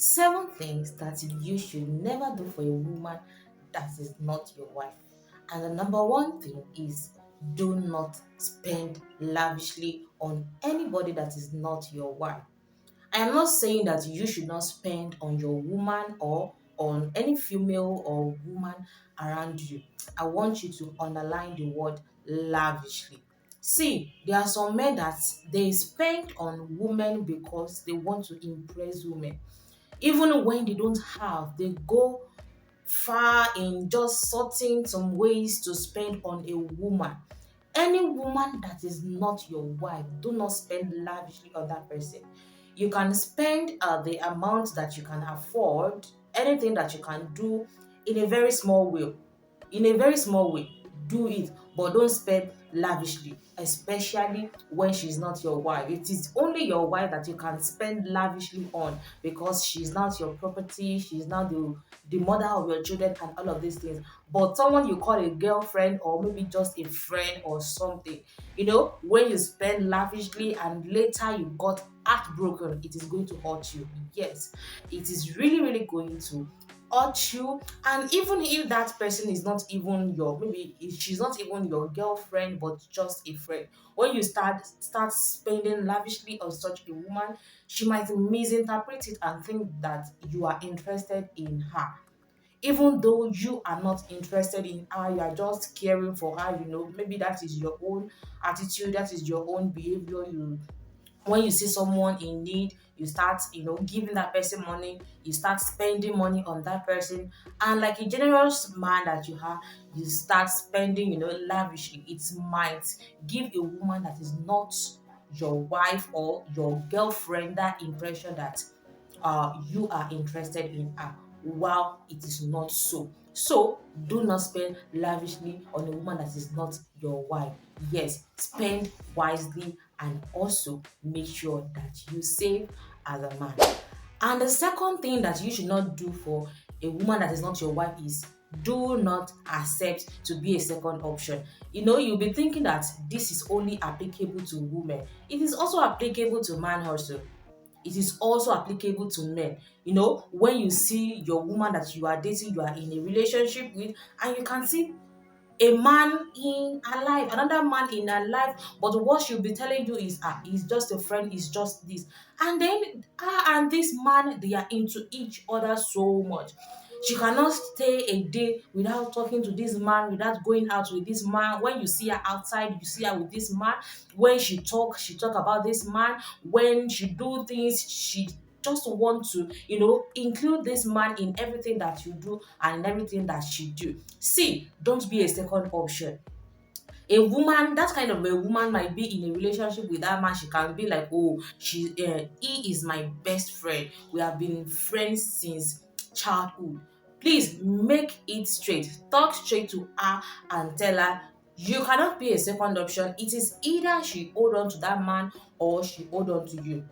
Seven things that you should never do for a woman that is not your wife. And the number one thing is do not spend lavishly on anybody that is not your wife. I am not saying that you should not spend on your woman or on any female or woman around you. I want you to underline the word lavishly. See, there are some men that they spend on women because they want to impress women. Even when they don't have, they go far in just sorting some ways to spend on a woman. Any woman that is not your wife, do not spend lavishly on that person. You can spend the amount that you can afford, anything that you can do in a very small way. In a very small way, do it, but don't spend lavishly, especially when she's not your wife. It is only your wife that you can spend lavishly on because she's not your property, she's not the mother of your children and all of these things. But someone you call a girlfriend or maybe just a friend or something, when you spend lavishly and later you got heartbroken, it is going to hurt you. Yes, it is really, really going to hurt you. And even if that person is not even your, maybe if she's not even your girlfriend but just a friend, when you start spending lavishly on such a woman, she might misinterpret it and think that you are interested in her, even though you are not interested in her. You are just caring for her. Maybe that is your own attitude, that is your own behavior. You When you see someone in need, you start giving that person money, you start spending money on that person, and like a generous man that you are, you start spending lavishly. It might give a woman that is not your wife or your girlfriend that impression that you are interested in her, while it is not so. So do not spend lavishly on a woman that is not your wife. Yes, spend wisely and also make sure that you save as a man. And the second thing that you should not do for a woman that is not your wife is do not accept to be a second option. You'll be thinking that this is only applicable to women. It is also applicable to man also. It is also applicable to men. When you see your woman that you are dating, you are in a relationship with, and you can see a man in her life, another man in her life, but what she'll be telling you is, he's just a friend, he's just this. And then her and this man, they are into each other so much. She cannot stay a day without talking to this man, without going out with this man. When you see her outside, you see her with this man. When she talk about this man. When she do things, she just want to include this man in everything that you do and in everything that she do. See, don't be a second option. A woman, that kind of a woman, might be in a relationship with that man. She can be like, oh, he is my best friend, we have been friends since childhood. Please make it straight, talk straight to her and tell her you cannot be a second option. It is either she hold on to that man or she hold on to you.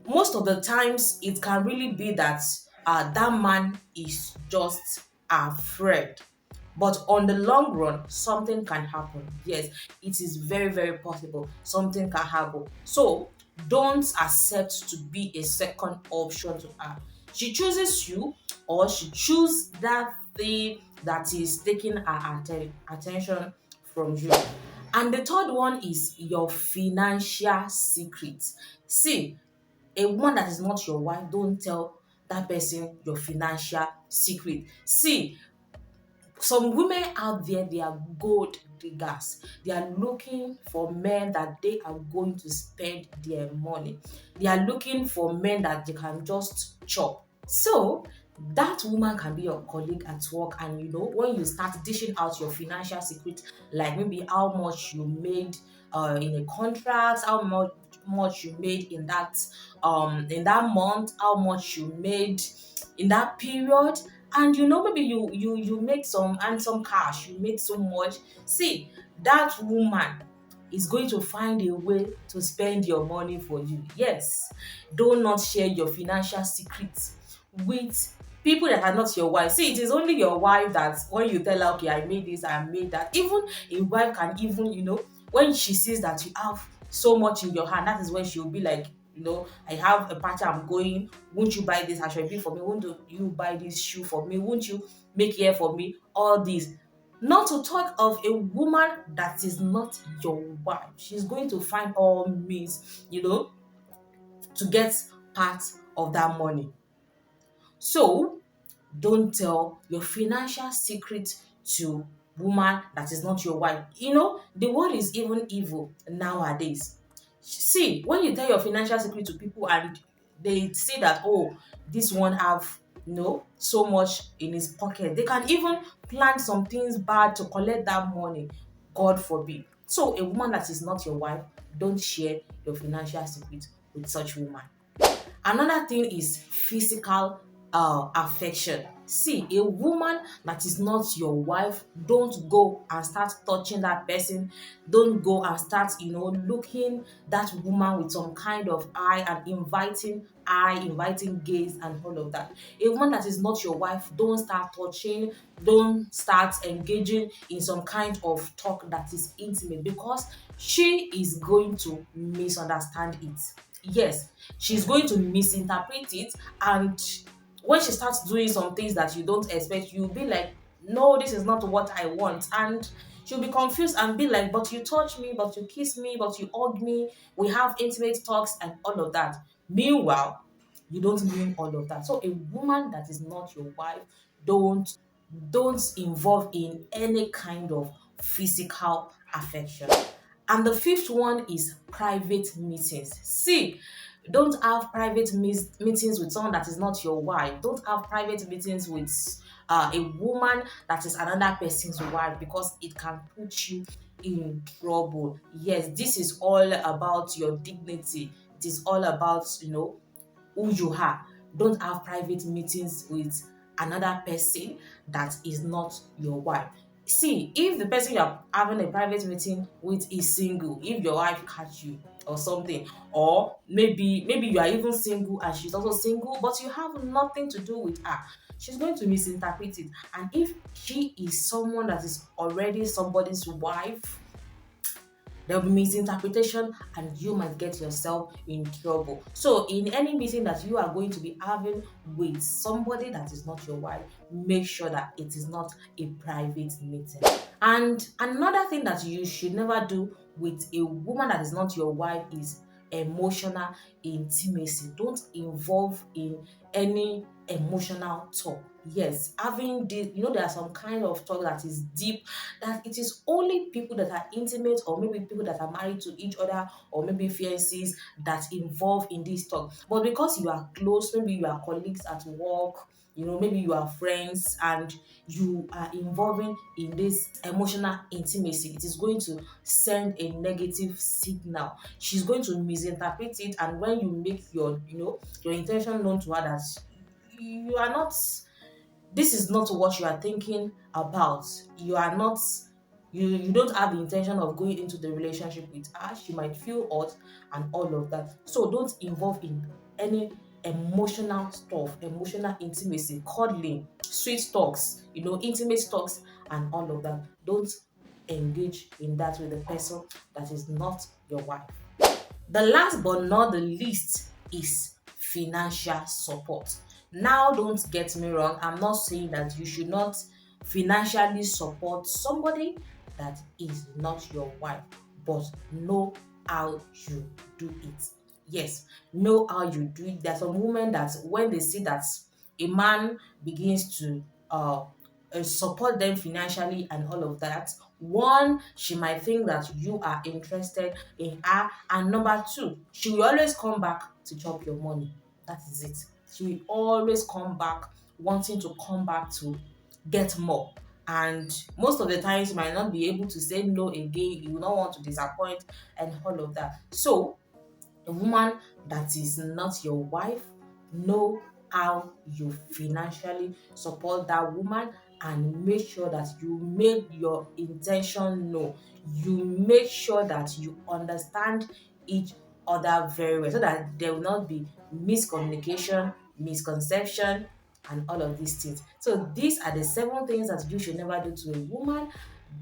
Most of the times it can really be that that man is just a friend, but on the long run something can happen. Yes, it is very, very possible something can happen. So don't accept to be a second option to her. She chooses you, or she choose that thing that is taking her attention from you. And the third one is your financial secret. See, a woman that is not your wife, don't tell that person your financial secret. See, some women out there, they are gold diggers. They are looking for men that they are going to spend their money. They are looking for men that they can just chop. So that woman can be your colleague at work, and when you start dishing out your financial secret, like maybe how much you made in a contract, how much you made in that month, how much you made in that period, and maybe you make some cash, you made so much. See, that woman is going to find a way to spend your money for you. Yes, do not share your financial secrets with people that are not your wife. See, it is only your wife that when you tell her, okay, I made this, I made that. Even a wife can, even when she sees that you have so much in your hand, that is when she'll be like, I have a party I'm going. Won't you buy this ashwabi for me? Won't you buy this shoe for me? Won't you make hair for me? All these. Not to talk of a woman that is not your wife. She's going to find all means, to get part of that money. So don't tell your financial secret to woman that is not your wife. The world is even evil nowadays. See, when you tell your financial secret to people and they see that, oh, this one have so much in his pocket, they can even plan some things bad to collect that money. God forbid. So a woman that is not your wife, don't share your financial secret with such woman. Another thing is physical affection. See, a woman that is not your wife, don't go and start touching that person. Don't go and start, looking that woman with some kind of eye and inviting gaze and all of that. A woman that is not your wife, don't start touching, don't start engaging in some kind of talk that is intimate, because she is going to misunderstand it. Yes, she's going to misinterpret it, and when she starts doing some things that you don't expect, you'll be like, no, this is not what I want. And she'll be confused and be like, but you touch me, but you kiss me, but you hug me, we have intimate talks and all of that. Meanwhile, you don't mean all of that. So a woman that is not your wife, don't involve in any kind of physical affection. And the fifth one is private meetings. See, don't have private meetings with someone that is not your wife. Don't have private meetings with a woman that is another person's wife, because it can put you in trouble. Yes, this is all about your dignity. It is all about, who you are. Don't have private meetings with another person that is not your wife. See, if the person you're having a private meeting with is single, if your wife catch you or something, or maybe you are even single and she's also single, but you have nothing to do with her, she's going to misinterpret it. And if she is someone that is already somebody's wife, there will be misinterpretation and you might get yourself in trouble. So, in any meeting that you are going to be having with somebody that is not your wife, make sure that it is not a private meeting. And another thing that you should never do with a woman that is not your wife is emotional intimacy. Don't involve in any emotional talk. Yes, having this, there are some kind of talk that is deep, that it is only people that are intimate, or maybe people that are married to each other, or maybe fiancés, that involve in this talk. But because you are close, maybe you are colleagues at work, maybe you are friends, and you are involving in this emotional intimacy, it is going to send a negative signal. She's going to misinterpret it, and when you make your intention known to her that you are not this is not what you are thinking about. You are not you don't have the intention of going into the relationship with her. She might feel hurt and all of that. So don't involve in any emotional stuff, emotional intimacy, cuddling, sweet talks, intimate talks and all of that. Don't engage in that with a person that is not your wife. The last but not the least is financial support. Now, don't get me wrong, I'm not saying that you should not financially support somebody that is not your wife, but know how you do it. Yes, know how you do it. There's some women that when they see that a man begins to support them financially and all of that, one, she might think that you are interested in her, and number two, she will always come back to chop your money. That is it. She will always come back, wanting to come back to get more. And most of the times, you might not be able to say no again. You will not want to disappoint and all of that. So, a woman that is not your wife, know how you financially support that woman, and make sure that you make your intention known. You make sure that you understand each other very well, so that there will not be miscommunication, misconception, and all of these things. So these are the 7 things that you should never do to a woman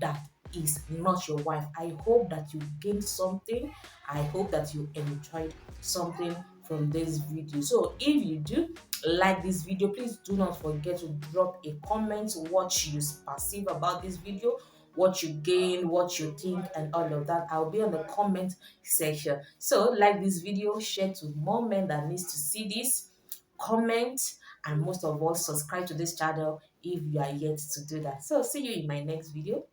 that is not your wife. I hope that you gained something. I hope that you enjoyed something from this video. So if you do like this video, please do not forget to drop a comment what you perceive about this video, what you gain, what you think, and all of that. I'll be on the comment section. So like this video, share to more men that needs to see this, comment, and most of all subscribe to this channel if you are yet to do that. So see you in my next video.